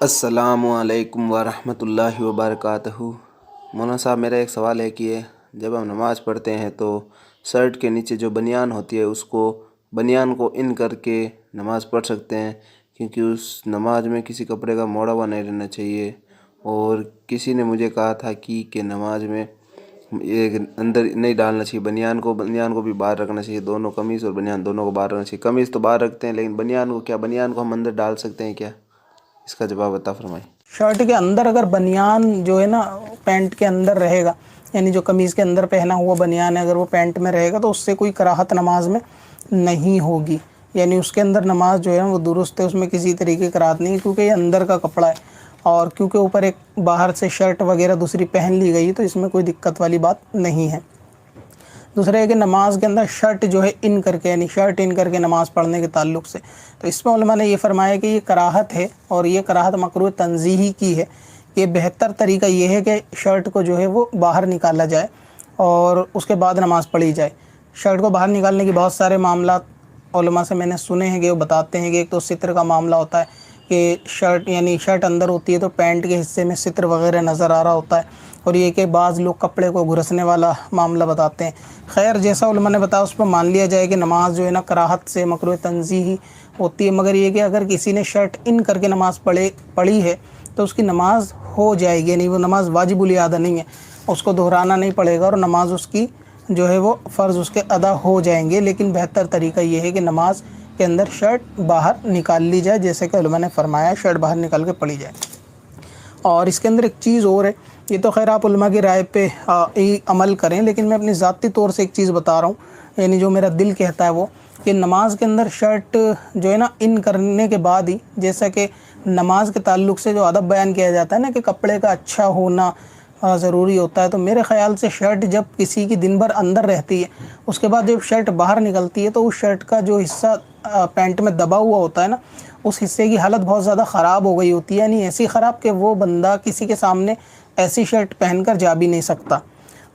السلام علیکم ورحمۃ اللہ وبرکاتہ۔ مولانا صاحب، میرا ایک سوال ہے کہ جب ہم نماز پڑھتے ہیں تو شرٹ کے نیچے جو بنیان ہوتی ہے بنیان کو ان کر کے نماز پڑھ سکتے ہیں، کیونکہ اس نماز میں کسی کپڑے کا موڑا ہوا نہیں رہنا چاہیے۔ اور کسی نے مجھے کہا تھا کہ نماز میں ایک اندر نہیں ڈالنا چاہیے، بنیان کو بھی باہر رکھنا چاہیے، دونوں قمیص اور بنیان دونوں کو باہر رکھنا چاہیے۔ قمیص تو باہر رکھتے ہیں، لیکن بنیان کو ہم اندر ڈال سکتے ہیں کیا؟ اس کا جواب عطا فرمائیں۔ شرٹ کے اندر اگر بنیان جو ہے نا پینٹ کے اندر رہے گا، یعنی جو قمیض کے اندر پہنا ہوا بنیان ہے اگر وہ پینٹ میں رہے گا تو اس سے کوئی کراہت نماز میں نہیں ہوگی، یعنی اس کے اندر نماز جو ہے وہ درست ہے، اس میں کسی طریقے کی کراہت نہیں ہے، کیونکہ یہ اندر کا کپڑا ہے اور کیونکہ اوپر ایک باہر سے شرٹ وغیرہ دوسری پہن لی گئی تو اس میں کوئی دقت والی بات نہیں ہے۔ دوسرا ہے کہ نماز کے اندر شرٹ جو ہے ان کر کے، یعنی شرٹ ان کر کے نماز پڑھنے کے تعلق سے تو اس میں علماء نے یہ فرمایا کہ یہ کراہت ہے، اور یہ کراہت مکروہ تنزیہی کی ہے کہ بہتر طریقہ یہ ہے کہ شرٹ کو جو ہے وہ باہر نکالا جائے اور اس کے بعد نماز پڑھی جائے۔ شرٹ کو باہر نکالنے کی بہت سارے معاملات علماء سے میں نے سنے ہیں کہ وہ بتاتے ہیں کہ ایک تو ستر کا معاملہ ہوتا ہے کہ شرٹ اندر ہوتی ہے تو پینٹ کے حصے میں ستر وغیرہ نظر آ رہا ہوتا ہے، اور یہ کہ بعض لوگ کپڑے کو گھرسنے والا معاملہ بتاتے ہیں۔ خیر، جیسا علماء نے بتایا اس پر مان لیا جائے کہ نماز جو ہے نا کراہت سے مکروہ تنزیہی ہوتی ہے، مگر یہ کہ اگر کسی نے شرٹ ان کر کے نماز پڑھی ہے تو اس کی نماز ہو جائے گی، یعنی وہ نماز واجب الادا نہیں ہے، اس کو دہرانا نہیں پڑے گا اور نماز اس کی جو ہے وہ فرض اس کے ادا ہو جائیں گے۔ لیکن بہتر طریقہ یہ ہے کہ نماز کے اندر شرٹ باہر نکال لی جائے، جیسے کہ علماء نے فرمایا شرٹ باہر نکال کے پڑھی جائے۔ اور اس کے اندر ایک چیز اور ہے، یہ تو خیر آپ علماء کی رائے پہ عمل کریں، لیکن میں اپنی ذاتی طور سے ایک چیز بتا رہا ہوں، یعنی جو میرا دل کہتا ہے وہ کہ نماز کے اندر شرٹ جو ہے نا ان کرنے کے بعد ہی، جیسا کہ نماز کے تعلق سے جو ادب بیان کیا جاتا ہے نا کہ کپڑے کا اچھا ہونا ضروری ہوتا ہے، تو میرے خیال سے شرٹ جب کسی کی دن بھر اندر رہتی ہے، اس کے بعد جب شرٹ باہر نکلتی ہے تو اس شرٹ کا جو حصہ پینٹ میں دبا ہوا ہوتا ہے نا، اس حصے کی حالت بہت زیادہ خراب ہو گئی ہوتی ہے، یعنی ایسی خراب کہ وہ بندہ کسی کے سامنے ایسی شرٹ پہن کر جا بھی نہیں سکتا۔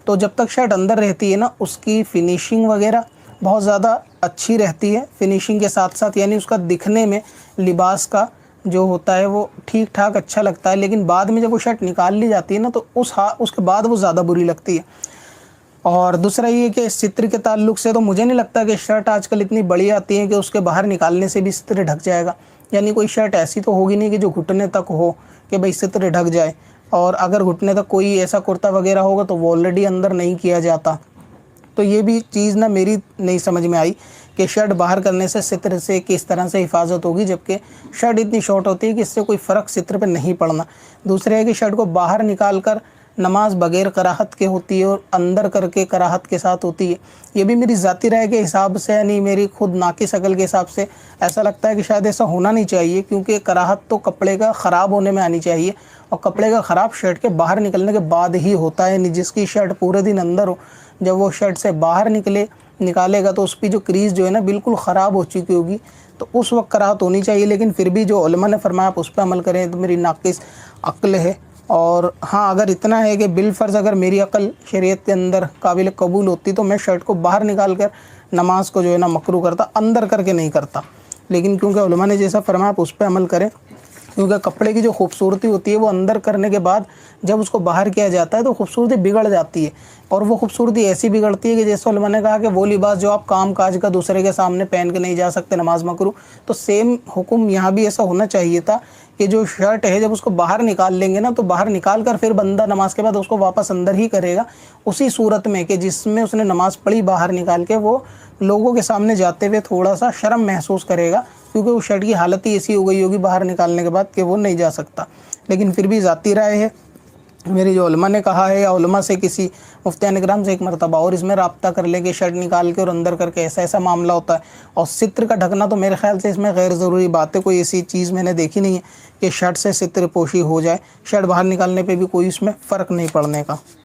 تو جب تک شرٹ اندر رہتی ہے نا، اس کی فنیشنگ وغیرہ بہت زیادہ اچھی رہتی ہے، فنیشنگ کے ساتھ ساتھ یعنی اس کا دکھنے میں لباس کا جو ہوتا ہے وہ ٹھیک ٹھاک اچھا لگتا ہے، لیکن بعد میں جب وہ شرٹ نکال لی جاتی ہے نا تو اس کے بعد وہ زیادہ بری لگتی ہے۔ اور دوسرا یہ کہ ستر کے تعلق سے تو مجھے نہیں لگتا کہ شرٹ آج کل اتنی بڑی آتی ہے کہ اس کے باہر نکالنے سے بھی ستر ڈھک جائے گا، یعنی کوئی شرٹ ایسی تو ہوگی نہیں کہ جو گھٹنے تک ہو کہ بھئی ستر ڈھک جائے، اور اگر گھٹنے تک کوئی ایسا کرتا وغیرہ ہوگا تو وہ آلریڈی اندر نہیں کیا جاتا۔ تو یہ بھی چیز نہ میری نہیں سمجھ میں آئی کہ شرٹ باہر کرنے سے ستر سے کس طرح سے حفاظت ہوگی، جبکہ شرٹ اتنی شارٹ ہوتی ہے کہ اس سے کوئی فرق ستر پہ نہیں پڑنا۔ دوسرے ہے کہ شرٹ کو باہر نکال کر نماز بغیر کراہت کے ہوتی ہے اور اندر کر کے کراہت کے ساتھ ہوتی ہے۔ یہ بھی میری ذاتی رائے کے حساب سے، یعنی میری خود ناقص عقل کے حساب سے ایسا لگتا ہے کہ شاید ایسا ہونا نہیں چاہیے، کیونکہ کراہت تو کپڑے کا خراب ہونے میں آنی چاہیے، اور کپڑے کا خراب شرٹ کے باہر نکلنے کے بعد ہی ہوتا ہے، یعنی جس کی شرٹ پورے دن اندر ہو، جب وہ شرٹ سے باہر نکالے گا تو اس کی جو کریز جو ہے نا بالکل خراب ہو چکی ہوگی، تو اس وقت کراہت ہونی چاہیے۔ لیکن پھر بھی جو علماء نے فرمایا آپ اس پہ عمل کریں، تو میری ناقص عقل ہے۔ اور ہاں، اگر اتنا ہے کہ بالفرض اگر میری عقل شریعت کے اندر قابل قبول ہوتی تو میں شرٹ کو باہر نکال کر نماز کو جو ہے نا مکروہ کرتا، اندر کر کے نہیں کرتا۔ لیکن کیونکہ علماء نے جیسا فرمایا آپ اس پہ عمل کریں، کیونکہ کپڑے کی جو خوبصورتی ہوتی ہے وہ اندر کرنے کے بعد جب اس کو باہر کیا جاتا ہے تو خوبصورتی بگڑ جاتی ہے، اور وہ خوبصورتی ایسی بگڑتی ہے کہ جیسے علماء نے کہا کہ وہ لباس جو آپ کام کاج کا دوسرے کے سامنے پہن کے نہیں جا سکتے، نماز مکروہ، تو سیم حکم یہاں بھی ایسا ہونا چاہیے تھا کہ جو شرٹ ہے جب اس کو باہر نکال لیں گے نا، تو باہر نکال کر پھر بندہ نماز کے بعد اس کو واپس اندر ہی کرے گا، اسی صورت میں کہ جس میں اس نے نماز پڑھی باہر نکال کے، وہ لوگوں کے سامنے جاتے ہوئے تھوڑا سا شرم محسوس کرے گا، کیونکہ وہ شرٹ کی حالت ہی ایسی ہو گئی ہوگی باہر نکالنے کے بعد کہ وہ نہیں جا سکتا۔ لیکن پھر بھی ذاتی رائے ہے میری، جو علماء نے کہا ہے، یا علماء سے کسی مفتیان کرام سے ایک مرتبہ اور اس میں رابطہ کر لے کہ شرٹ نکال کے اور اندر کر کے ایسا معاملہ ہوتا ہے، اور ستر کا ڈھکنا تو میرے خیال سے اس میں غیر ضروری بات ہے، کوئی ایسی چیز میں نے دیکھی نہیں ہے کہ شرٹ سے ستر پوشی ہو جائے، شرٹ باہر نکالنے پہ بھی کوئی اس میں فرق نہیں پڑنے کا۔